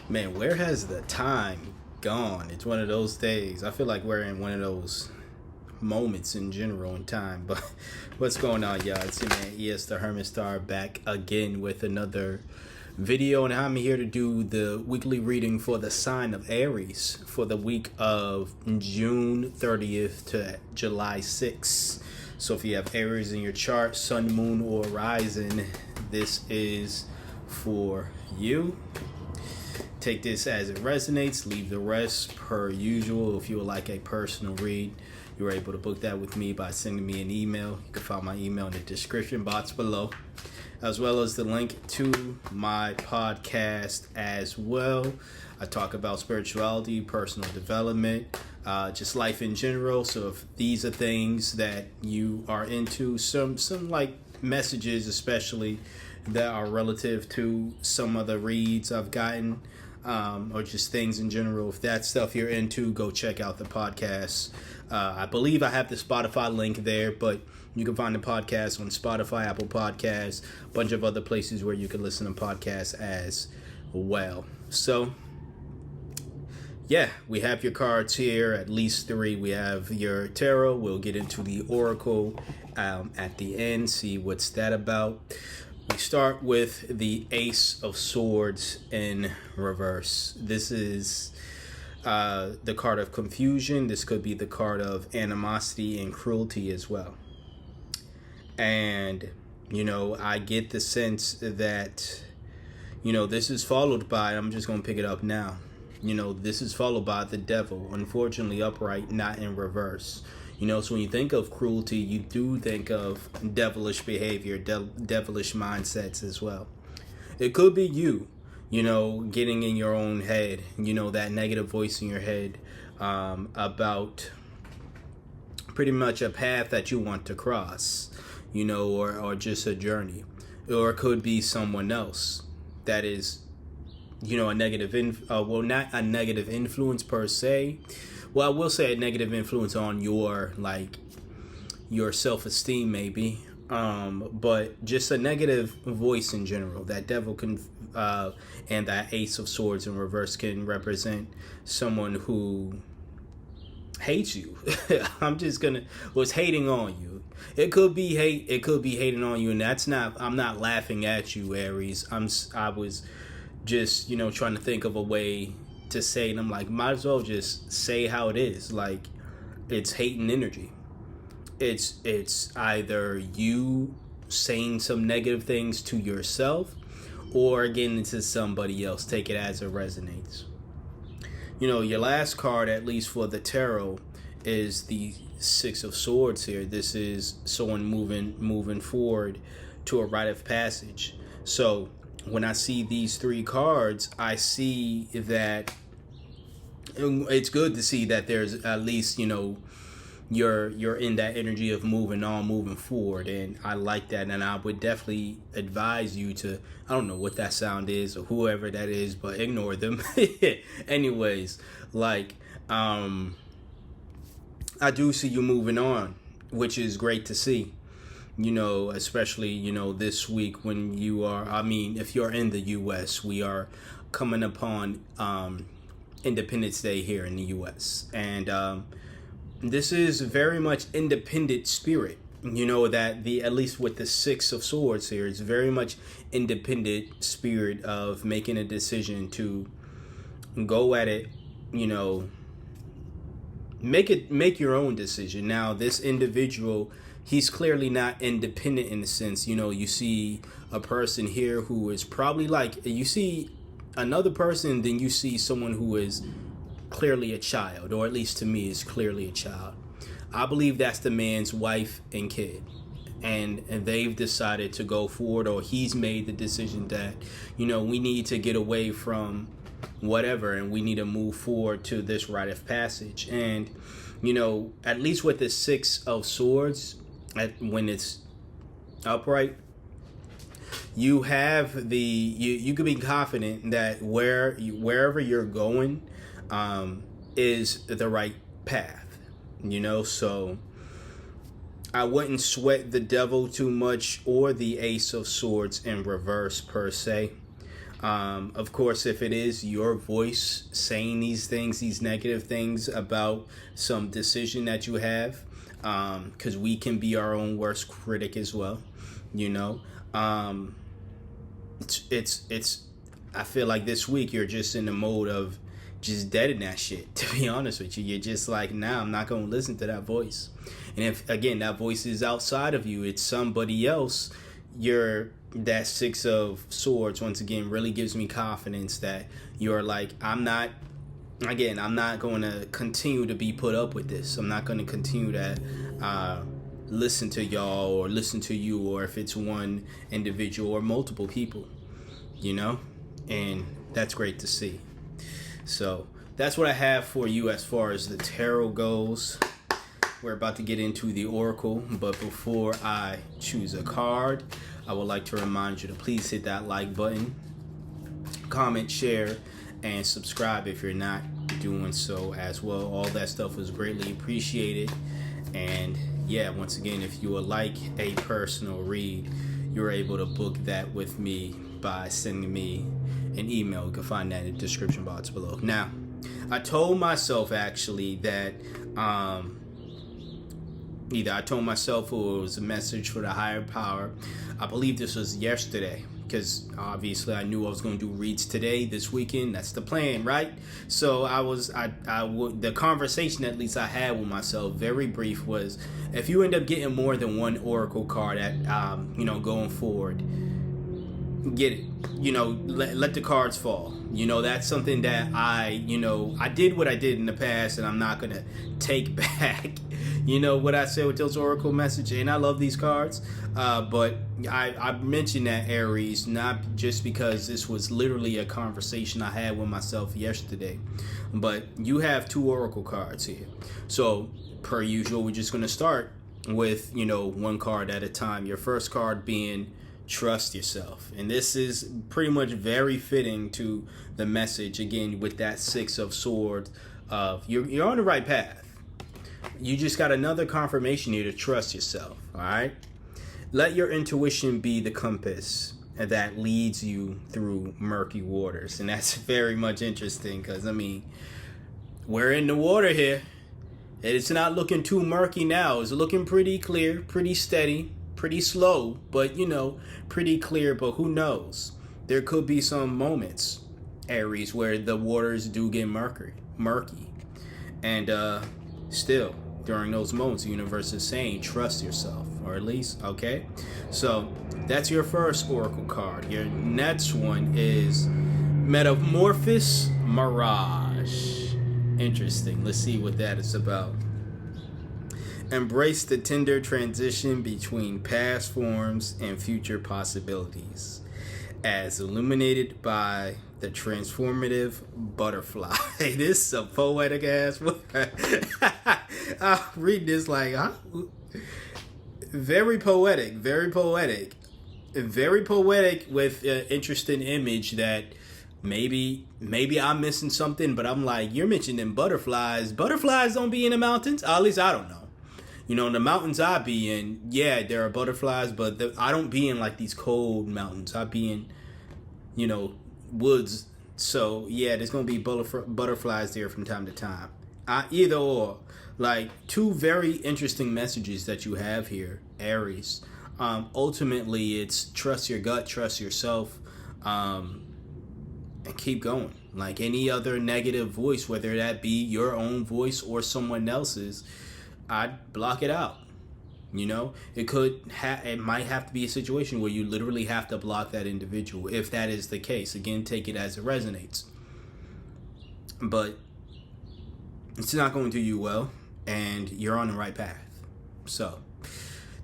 Man, where has the time gone? It's one of those days. I feel like we're in one of those moments in general in time. But what's going on, y'all? It's your man ES the Hermit Star back again with another video, and I'm here to do the weekly reading for the sign of Aries for the week of June 30th to July 6th. So if you have Aries in your chart, sun, moon, or rising, this is for you. Take this as it resonates, leave the rest per usual. If you would like a personal read, you're able to book that with me by sending me an email. You can find my email in the description box below, as well as the link to my podcast as well. I talk about spirituality, personal development, just life in general. So if these are things that you are into, some like messages especially that are relative to some of the reads I've gotten, or just things in general. If that stuff you're into, go check out the podcast. I believe I have the Spotify link there, but you can find the podcast on Spotify, Apple Podcasts, a bunch of other places where you can listen to podcasts as well. So, yeah, we have your cards here, at least three. We have your tarot. We'll get into the oracle at the end, see what's that about. We start with the Ace of Swords in reverse. This is the card of confusion. This could be the card of animosity and cruelty as well. And, I get the sense that, this is followed by, I'm just going to pick it up now. This is followed by the devil, unfortunately upright, not in reverse. So when you think of cruelty, you do think of devilish behavior, devilish mindsets as well. It could be you, getting in your own head, that negative voice in your head about pretty much a path that you want to cross, or just a journey. Or it could be someone else that is, a negative, not a negative influence per se. Well, I will say a negative influence on your self-esteem maybe, but just a negative voice in general. That devil can, and that Ace of Swords in reverse can represent someone who hates you. Was hating on you. It could be hate. It could be hating on you, and I'm not laughing at you, Aries. I was just, trying to think of a way to say, and I'm like, might as well just say how it is. Like, it's hating energy. It's either you saying some negative things to yourself or again to somebody else. Take it as it resonates. Your last card, at least for the tarot, is the Six of Swords here. This is someone moving forward to a rite of passage. So when I see these three cards, I see that it's good to see that there's at least, you're in that energy of moving on, moving forward. And I like that. And I would definitely advise you to, I don't know what that sound is or whoever that is, but ignore them. Anyways, I do see you moving on, which is great to see. Especially, this week when you are, if you're in the U.S., we are coming upon Independence Day here in the U.S. And this is very much independent spirit. That at least with the Six of Swords here, it's very much independent spirit of making a decision to go at it, make your own decision. Now, this individual, he's clearly not independent in the sense, you see a person here who is probably you see another person, then you see someone who is clearly a child, or at least to me is clearly a child. I believe that's the man's wife and kid. And they've decided to go forward, or he's made the decision that, we need to get away from whatever and we need to move forward to this rite of passage. And, at least with the Six of Swords, when it's upright, you have you can be confident that wherever you're going is the right path, so I wouldn't sweat the devil too much or the Ace of Swords in reverse per se. Of course, if it is your voice saying these things, these negative things about some decision that you have, because we can be our own worst critic as well, you know. It's I feel like this week you're just in the mode of just deading that shit. To be honest with you, you're just like, nah, I'm not gonna listen to that voice. And if again that voice is outside of you, it's somebody else. That Six of Swords once again really gives me confidence that you're like, I'm not going to continue to be put up with this. I'm not going to continue to listen to y'all or listen to you, or if it's one individual or multiple people, you know? And that's great to see. So that's what I have for you as far as the tarot goes. We're about to get into the oracle, but before I choose a card, I would like to remind you to please hit that like button, comment, share, and subscribe if you're not doing so as well. All that stuff is greatly appreciated. And yeah, once again, if you would like a personal read, you're able to book that with me by sending me an email. You can find that in the description box below. Now, I told myself actually that either I told myself or it was a message for the higher power. I believe this was yesterday, because obviously I knew I was going to do reads today, this weekend. That's the plan, right? So the conversation at least I had with myself, very brief, was if you end up getting more than one oracle card at going forward, get it. Let the cards fall. That's something that I did what I did in the past, and I'm not gonna take back what I said with those oracle messages. And I love these cards, but I mentioned that, Aries, not just because this was literally a conversation I had with myself yesterday, but you have 2 oracle cards here. So per usual, we're just gonna start with one card at a time. Your first card being trust yourself, and this is pretty much very fitting to the message again with that Six of Swords of you're on the right path. You just got another confirmation here to trust yourself. All right, let your intuition be the compass that leads you through murky waters. And that's very much interesting, because we're in the water here. It's not looking too murky now. It's looking pretty clear, pretty steady, pretty slow, but pretty clear. But who knows? There could be some moments, Aries, where the waters do get murky. And still, during those moments, the universe is saying, trust yourself, or at least, okay? So that's your first oracle card. Your next one is Metamorphosis Mirage. Interesting. Let's see what that is about. Embrace the tender transition between past forms and future possibilities, as illuminated by the transformative butterfly. This is a poetic ass word. I'll read this like, huh? Very poetic, very poetic. Very poetic, with an interesting image that maybe I'm missing something, but I'm like, you're mentioning butterflies. Butterflies don't be in the mountains. At least I don't know. In the mountains I be in, yeah, there are butterflies, but I don't be in like these cold mountains. I be in, woods. So yeah, there's gonna be butterflies there from time to time. Either or, like 2 very interesting messages that you have here, Aries. Ultimately, it's trust your gut, trust yourself, and keep going. Like any other negative voice, whether that be your own voice or someone else's, I'd block it out. It might have to be a situation where you literally have to block that individual. If that is the case, again, take it as it resonates. But it's not going to do you well, and you're on the right path. So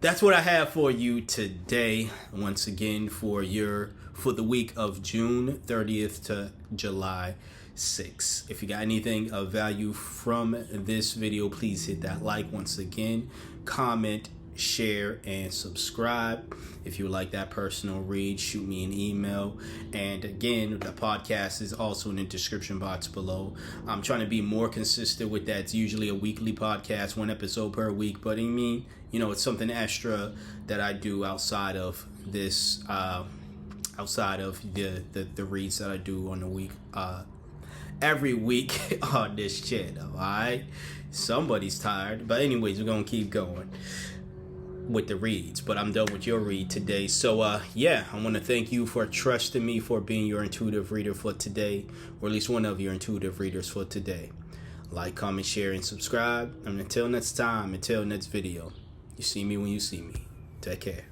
that's what I have for you today. Once again, for the week of June 30th to July 6th. If you got anything of value from this video, please hit that like. Once again, comment, share, and subscribe. If you would like that personal read, shoot me an email. And again, the podcast is also in the description box below. I'm trying to be more consistent with that. It's usually a weekly podcast, 1 episode per week, but it's something extra that I do outside of this outside of the reads that I do on the week, every week on this channel. All right, somebody's tired, but anyways, we're gonna keep going with the reads, but I'm done with your read today. So yeah, I want to thank you for trusting me, for being your intuitive reader for today, or at least one of your intuitive readers for today. Like, comment, share, and subscribe. And until next time, until next video, you see me when you see me. Take care.